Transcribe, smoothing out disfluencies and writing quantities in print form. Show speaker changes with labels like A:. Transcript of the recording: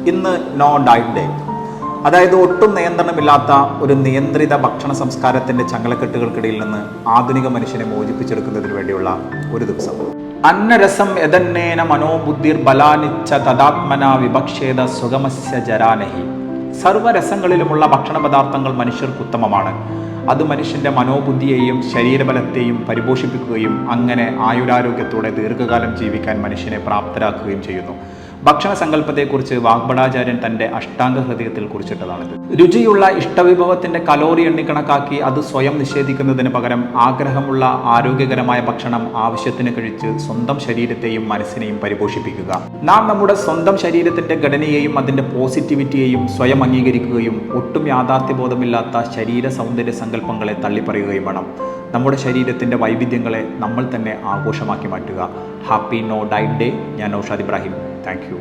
A: ഇന്ന് no diet day, അതായത് ഒട്ടും നിയന്ത്രണമില്ലാത്ത ഒരു നിയന്ത്രിത ഭക്ഷണ സംസ്കാരത്തിൻ്റെ ചങ്ങലക്കെട്ടുകൾക്കിടയിൽ നിന്ന് ആധുനിക മനുഷ്യനെ മോചിപ്പിച്ചെടുക്കുന്നതിന് വേണ്ടിയുള്ള ഒരു ദിവസം. അന്നരസം യതന്നേന മനോബുദ്ധിർ ബലാനിച്ച തദാത്മന വിഭക്ഷേത സുഗമസ്യ ജരാനഹി. സർവ്വരസങ്ങളിലുമുള്ള ഭക്ഷണ പദാർത്ഥങ്ങൾ മനുഷ്യർക്ക് ഉത്തമമാണ്. അത് മനുഷ്യൻ്റെ മനോബുദ്ധിയെയും ശരീരബലത്തെയും പരിപോഷിപ്പിക്കുകയും അങ്ങനെ ആയുരാരോഗ്യത്തോടെ ദീർഘകാലം ജീവിക്കാൻ മനുഷ്യനെ പ്രാപ്തരാക്കുകയും ചെയ്യുന്നു. ഭക്ഷണ സങ്കല്പത്തെക്കുറിച്ച് വാഗ്ഭടാചാര്യൻ തൻ്റെ അഷ്ടാംഗ ഹൃദയത്തിൽ കുറിച്ചിട്ടതാണിത്. രുചിയുള്ള ഇഷ്ടവിഭവത്തിൻ്റെ കലോറി എണ്ണിക്കണക്കാക്കി അത് സ്വയം നിഷേധിക്കുന്നതിന് പകരം ആഗ്രഹമുള്ള ആരോഗ്യകരമായ ഭക്ഷണം ആവശ്യത്തിന് കഴിച്ച് സ്വന്തം ശരീരത്തെയും മനസ്സിനെയും പരിപോഷിപ്പിക്കുക. നാം നമ്മുടെ സ്വന്തം ശരീരത്തിൻ്റെ ഘടനയെയും അതിൻ്റെ പോസിറ്റിവിറ്റിയെയും സ്വയം അംഗീകരിക്കുകയും ഒട്ടും യാഥാർത്ഥ്യബോധമില്ലാത്ത ശരീര സൗന്ദര്യ സങ്കല്പങ്ങളെ തള്ളിപ്പറയുകയും വേണം. നമ്മുടെ ശരീരത്തിൻ്റെ വൈവിധ്യങ്ങളെ നമ്മൾ തന്നെ ആഘോഷമാക്കി മാറ്റുക. Happy no diet day. ഞാൻ നൗഷാദ് ഇബ്രാഹിം. Thank you.